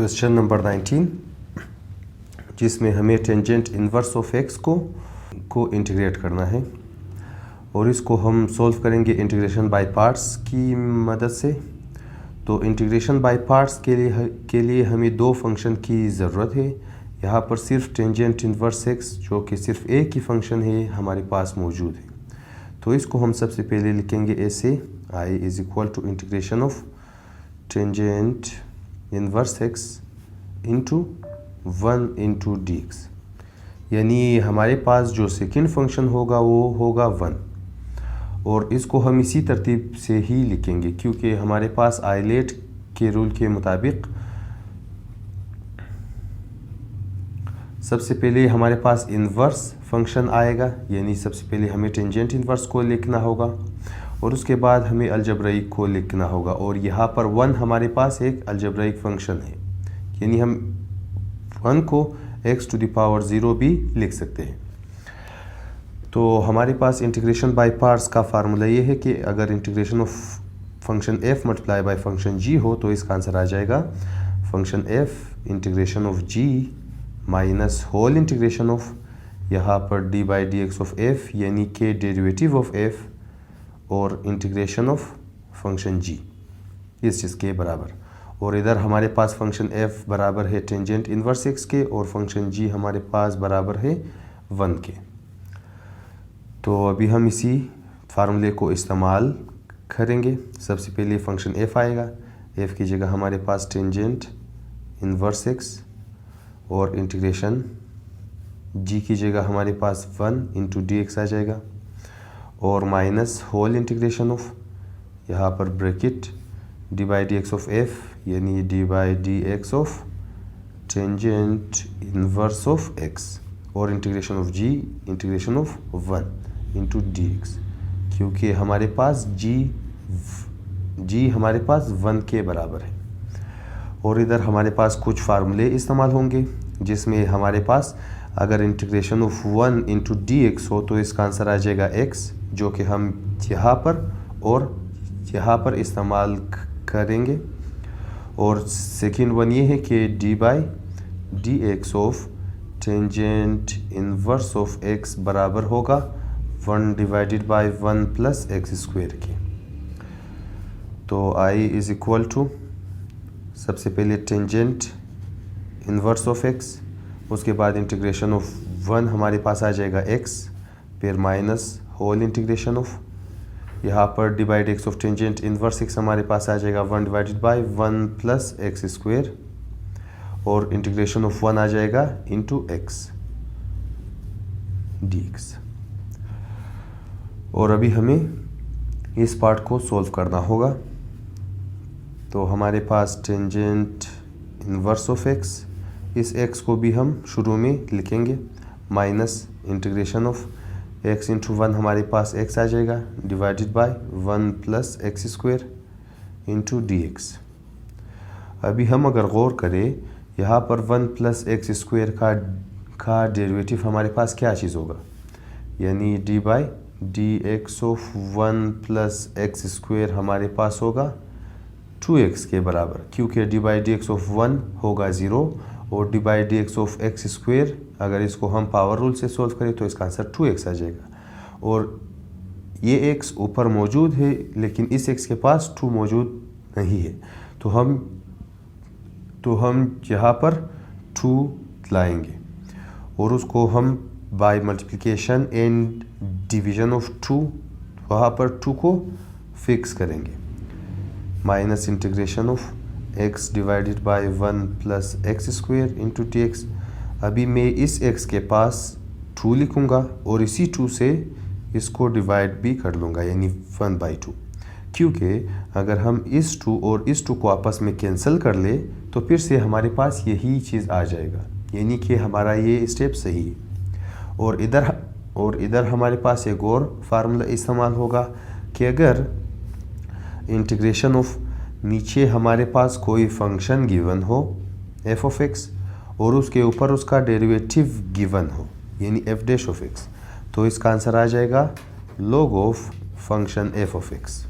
Question number 19 जिसमें हमें tangent inverse of x को इंटीग्रेट करना है और इसको हम सॉल्व करेंगे इंटीग्रेशन बाय पार्ट्स की मदद से। तो इंटीग्रेशन बाय पार्ट्स के लिए हमें दो फंक्शन की ज़रूरत है। यहाँ पर सिर्फ टेंजेंट इन्वर्स एक्स जो कि सिर्फ एक ही फंक्शन है हमारे पास मौजूद है। तो इसको हम सबसे पहले लिखेंगे ऐसे, I is equal to integration of tangent inverse x into 1 into D x, यानी हमारे पास जो सेकेंड फंक्शन होगा वो होगा 1 और इसको हम इसी तरतीब से ही लिखेंगे क्योंकि हमारे पास आइलेट के रूल के मुताबिक सबसे पहले हमारे पास इन्वर्स फंक्शन आएगा, यानी सबसे पहले हमें टेंजेंट इन्वर्स को लिखना होगा और उसके बाद हमें अलजब्राइक को लिखना होगा। और यहाँ पर 1 हमारे पास एक अलजब्राइक फंक्शन है, यानी हम 1 को x टू द पावर 0 भी लिख सकते हैं। तो हमारे पास इंटीग्रेशन बाय पार्ट्स का फार्मूला ये है कि अगर integration of function f multiply by function g हो तो इसका आंसर आ जाएगा function f integration of g minus whole integration of यहाँ पर d by D x of f यानी कि डेरिवेटिव ऑफ f और इंटीग्रेशन ऑफ फंक्शन g इस चीज़ के बराबर। और इधर हमारे पास फंक्शन f बराबर है टेंजेंट इन्वर्स x के और फंक्शन g हमारे पास बराबर है 1 के। तो अभी हम इसी फार्मूले को इस्तेमाल करेंगे। सबसे पहले फंक्शन f आएगा, f की जगह हमारे पास टेंजेंट इन्वर्स x और इंटीग्रेशन g की जगह हमारे पास 1 इंटू डी एक्स आ जाएगा और माइनस होल इंटीग्रेशन ऑफ यहाँ पर bracket D by D x of f यानी D by D x of tangent inverse of x और integration of g integration of 1 into D x, क्योंकि हमारे पास g हमारे पास 1 के बराबर है। और इधर हमारे पास कुछ फार्मूले इस्तेमाल होंगे जिसमें हमारे पास अगर integration of 1 into D x हो तो इसका आंसर आ जाएगा x, जो कि हम यहाँ पर और यहाँ पर इस्तेमाल करेंगे। और सेकेंड वन ये है कि d by D x of tangent inverse of x बराबर होगा 1 divided by 1 plus X square के। तो i इज़ इक्वल टू सबसे पहले टेंजेंट इन्वर्स ऑफ x, उसके बाद इंटीग्रेशन ऑफ 1 हमारे पास आ जाएगा x, फिर माइनस होल इंटीग्रेशन ऑफ यहाँ पर divide X of tangent inverse x हमारे पास आ जाएगा 1 divided by 1 plus X square और इंटीग्रेशन ऑफ 1 आ जाएगा इंटू x डी एक्स। और अभी हमें इस पार्ट को सॉल्व करना होगा। तो हमारे पास टेंजेंट इन्वर्स ऑफ x, इस x को भी हम शुरू में लिखेंगे minus integration of x into 1 हमारे पास x आ जाएगा divided by 1 plus X square into D X. अभी हम अगर गौर करें यहाँ पर 1 प्लस एक्स स्क्वायर का डेरिवेटिव हमारे पास क्या चीज़ होगा, यानी D by D x of 1 plus X square हमारे पास होगा 2x के बराबर, क्योंकि D by D x of 1 होगा 0 और D by D x of x square अगर इसको हम पावर रूल से सॉल्व करें तो इसका आंसर 2x आ जाएगा। और ये x ऊपर मौजूद है लेकिन इस x के पास 2 मौजूद नहीं है, तो हम यहाँ पर 2 लाएंगे और उसको हम by multiplication and division of 2 वहाँ पर 2 को फिक्स करेंगे minus integration of x divided by 1 plus X square into D X. अभी मैं इस x के पास 2 लिखूँगा और इसी 2 से इसको डिवाइड भी कर लूँगा यानी 1 बाई 2, क्योंकि अगर हम इस 2 और इस 2 को आपस में कैंसिल कर ले तो फिर से हमारे पास यही चीज़ आ जाएगा, यानी कि हमारा ये स्टेप सही है। और इधर हमारे पास एक और फार्मूला इस्तेमाल होगा कि अगर इंटीग्रेशन ऑफ नीचे हमारे पास कोई फंक्शन गिवन हो f ऑफ x और उसके ऊपर उसका डेरिवेटिव गिवन हो यानी f डैश ऑफ x, तो इसका आंसर आ जाएगा log of function f of x।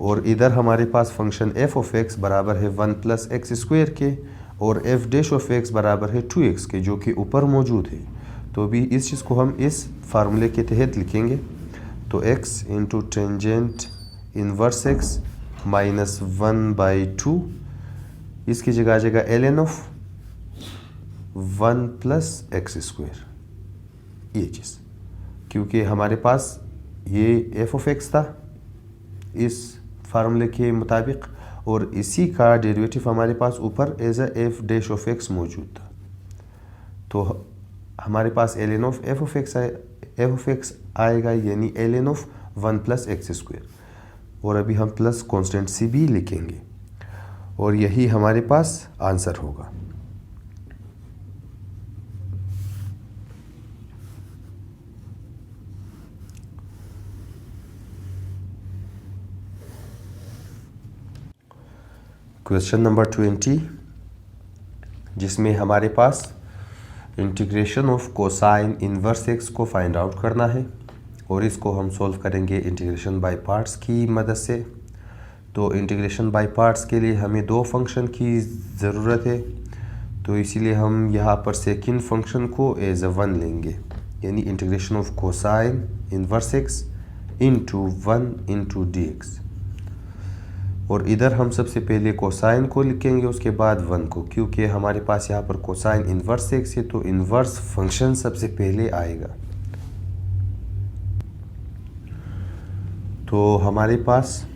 और इधर हमारे पास फंक्शन एफ ऑफ एक्स बराबर है 1 प्लस एक्स स्क्वायर के और एफ डैश ऑफ एक्स बराबर है 2x के, जो कि ऊपर मौजूद है। तो अभी इस चीज़ को हम इस फार्मूले के तहत लिखेंगे। तो x into tangent inverse x minus 1/2, इसकी जगह आ जाएगा ln of 1 plus X square, ये चीज़, क्योंकि हमारे पास ये एफ ऑफ एक्स था इस फार्मूले के मुताबिक और इसी का डेरिवेटिव हमारे पास ऊपर as a F dash of X मौजूद था। तो हमारे पास ln of F of X आएगा, यानी ln of 1 plus X square, और अभी हम प्लस कांस्टेंट सी भी लिखेंगे और यही हमारे पास आंसर होगा। क्वेश्चन नंबर 20, जिसमें हमारे पास integration of cosine inverse x को फाइंड आउट करना है और इसको हम सॉल्व करेंगे इंटीग्रेशन बाय पार्ट्स की मदद से। तो इंटीग्रेशन बाय पार्ट्स के लिए हमें दो फंक्शन की ज़रूरत है, तो इसीलिए हम यहाँ पर सेकंड फंक्शन को एज अ 1 लेंगे, यानी integration of cosine inverse x into 1 into D x. और इधर हम सबसे पहले कोसाइन को लिखेंगे, उसके बाद 1 को, क्योंकि हमारे पास यहाँ पर कोसाइन इनवर्स एक्स है तो इनवर्स फंक्शन सबसे पहले आएगा। तो हमारे पास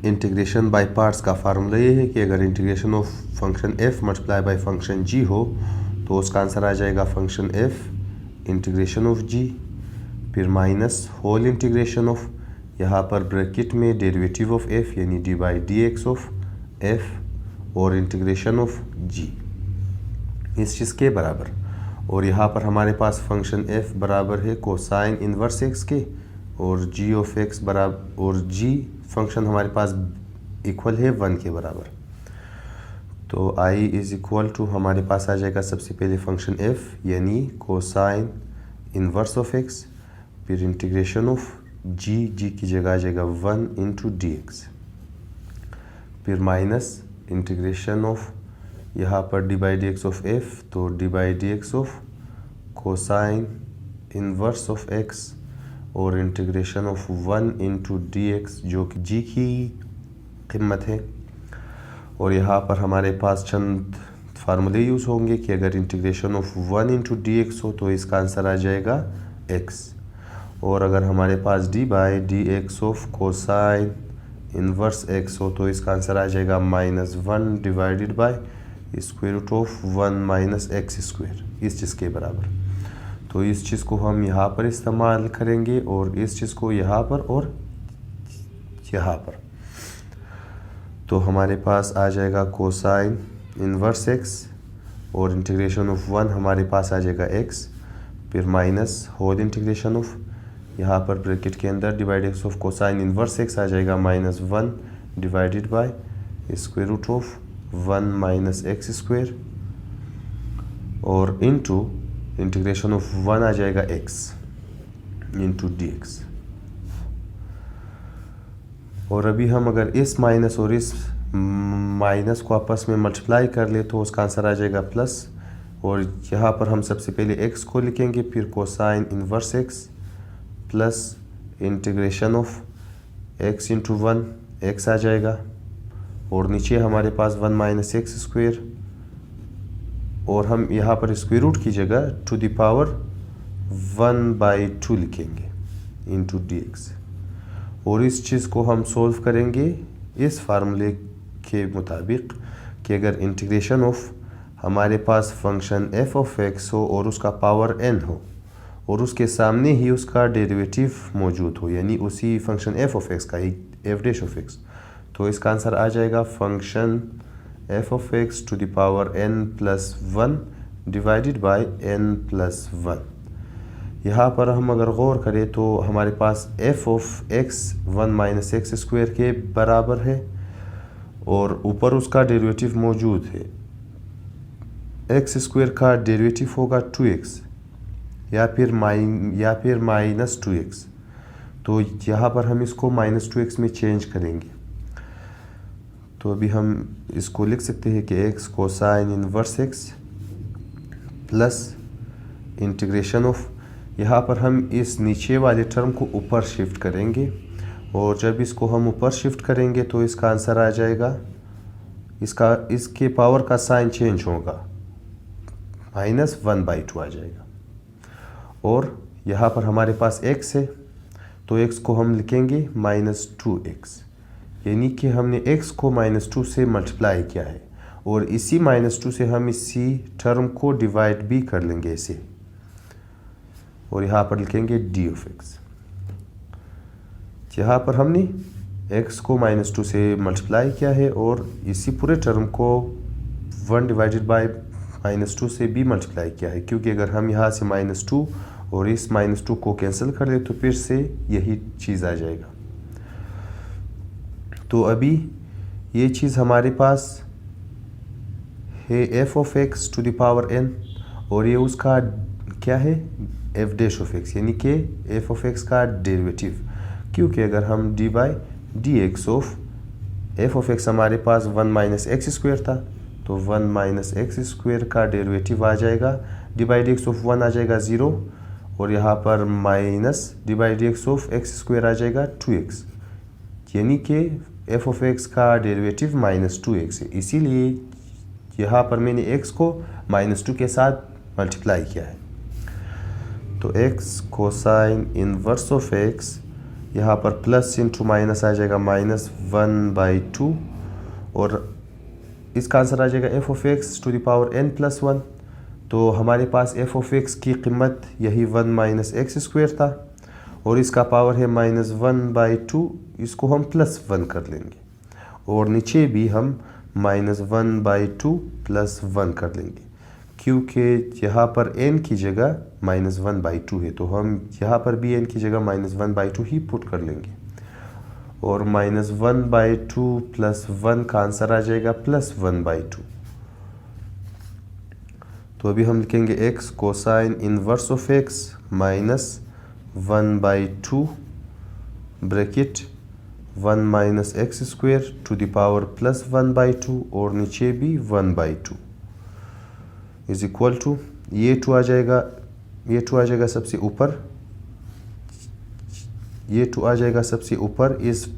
इंटीग्रेशन बाय पार्ट्स का फार्मूला ये है कि अगर integration of function f multiply by function g हो तो उसका आंसर आ जाएगा function f integration of g, फिर माइनस होल इंटीग्रेशन ऑफ, यहाँ पर ब्रैकेट में डेरिवेटिव ऑफ f यानी D by D x of f और इंटीग्रेशन ऑफ g इस चीज़ के बराबर। और यहाँ पर हमारे पास फंक्शन f बराबर है कोसाइन इनवर्स x के और g ऑफ x बराबर, और g फंक्शन हमारे पास इक्वल है 1 के बराबर। तो i इज़ इक्वल टू हमारे पास आ जाएगा सबसे पहले फंक्शन f यानी कोसाइन इनवर्स ऑफ x, फिर इंटीग्रेशन ऑफ g की जगह आ जाएगा 1 इंटू डी एक्स, फिर माइनस इंटीग्रेशन ऑफ यहाँ पर D by D x of f, तो D by D x of cosine inverse of x और integration of 1 into D x जो कि g की कीमत है। और यहाँ पर हमारे पास चंद फार्मूले यूज़ होंगे कि अगर integration of 1 into D x हो तो इसका आंसर आ जाएगा x, और अगर हमारे पास d by D x of cosine inverse x हो तो इसका आंसर आ जाएगा -1 divided by square root of 1 minus x square, इस चीज़ के बराबर। तो इस चीज़ को हम यहाँ पर इस्तेमाल करेंगे और इस चीज़ को यहाँ पर और यहाँ पर। तो हमारे पास आ जाएगा कोसाइन इनवर्स x और इंटीग्रेशन ऑफ 1 हमारे पास आ जाएगा x, फिर माइनस होल इंटीग्रेशन ऑफ, यहाँ पर ब्रैकेट के अंदर divide X of cosine inverse x आ जाएगा -1 divided by square root of 1 minus x square, और इनटू इंटीग्रेशन ऑफ 1 आ जाएगा x इंटू डी एक्स। और अभी हम अगर इस माइनस और इस माइनस को आपस में मल्टीप्लाई कर ले तो उसका आंसर आ जाएगा प्लस, और यहाँ पर हम सबसे पहले x को लिखेंगे, फिर cosine inverse x plus integration of x into 1 x आ जाएगा, और नीचे हमारे पास 1 माइनस एक्स स्क्वायर, और हम यहाँ पर स्क्वायर रूट की जगह टू द पावर 1/2 लिखेंगे इंटू डी एक्स। और इस चीज़ को हम सोल्व करेंगे इस फार्मूले के मुताबिक कि अगर इंटीग्रेशन ऑफ हमारे पास फंक्शन f ऑफ x हो और उसका पावर n हो और उसके सामने ही उसका डेरिवेटिव मौजूद हो, यानी उसी फंक्शन f ऑफ x का ही f डैश ऑफ x, तो इसका आंसर आ जाएगा function f of x to the power n plus 1 divided by n plus 1। यहाँ पर हम अगर गौर करें तो हमारे पास f of x 1 minus x square के बराबर है और ऊपर उसका डेरिवेटिव मौजूद है। एक्स स्क्वायर का डेरिवेटिव होगा 2x या फिर माइनस 2x, तो यहाँ पर हम इसको -2x में चेंज करेंगे। तो अभी हम इसको लिख सकते हैं कि x cosine inverse x plus integration of, यहाँ पर हम इस नीचे वाले टर्म को ऊपर शिफ्ट करेंगे और जब इसको हम ऊपर शिफ्ट करेंगे तो इसका आंसर आ जाएगा, इसके पावर का साइन चेंज होगा, -1/2 आ जाएगा। और यहाँ पर हमारे पास x है तो x को हम लिखेंगे -2x, यानी कि हमने x को -2 से मल्टीप्लाई किया है और इसी -2 से हम इसी टर्म को डिवाइड भी कर लेंगे इसे, और यहाँ पर लिखेंगे d ऑफ x। यहाँ पर हमने x को -2 से मल्टीप्लाई किया है और इसी पूरे टर्म को 1/-2 से भी मल्टीप्लाई किया है, क्योंकि अगर हम यहाँ से -2 और इस -2 को कैंसिल कर ले तो फिर से यही चीज़ आ जाएगा। तो अभी ये चीज़ हमारे पास है f of x to the power n और ये उसका क्या है f डैश ऑफ x, यानी कि f ऑफ x का डेरिवेटिव, क्योंकि अगर हम d/dx of f of x हमारे पास 1 - x² था तो 1 - x² का डेरिवेटिव आ जाएगा, d/dx ऑफ 1 आ जाएगा 0 और यहाँ पर माइनस d/dx ऑफ x² आ जाएगा 2x, यानी कि f ऑफ x का डेरिवेटिव -2x है। इसीलिए यहाँ पर मैंने x को -2 के साथ मल्टीप्लाई किया है। तो x cosine inverse of x, यहाँ पर प्लस इंटू माइनस आ जाएगा -1/2 और इसका आंसर आ जाएगा f of x to the power n+1। तो हमारे पास f ऑफ x की कीमत यही 1 - x² था और इसका पावर है -1/2, इसको हम +1 कर लेंगे और नीचे भी हम -1/2 +1 कर लेंगे, क्योंकि यहाँ पर n की जगह -1/2 है तो हम यहाँ पर भी n की जगह -1/2 ही पुट कर लेंगे और -1/2 +1 का आंसर आ जाएगा +1/2। तो अभी हम लिखेंगे x cosine inverse of x -1/2 bracket 1 - x² to the power +1/2 और नीचे भी 1/2 इज इक्वल टू ये 2 आ जाएगा सबसे ऊपर, ये 2 आ जाएगा सबसे ऊपर इस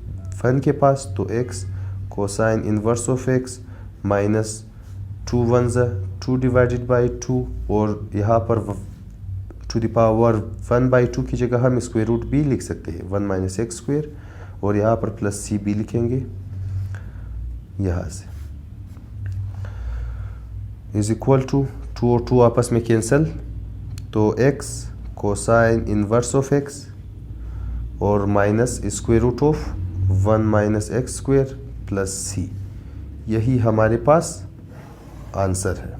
1 के पास, तो x cosine inverse of x -2 1 2 divided by 2 और यहाँ पर टू द पावर 1/2 की जगह हम स्क्वायर रूट भी लिख सकते हैं 1 - x² और यहाँ पर +c भी लिखेंगे यहाँ से, इज इक्वल टू 2 और 2 आपस में कैंसिल, तो x cosine inverse of x और minus square root of 1 - x² + c, यही हमारे पास आंसर है।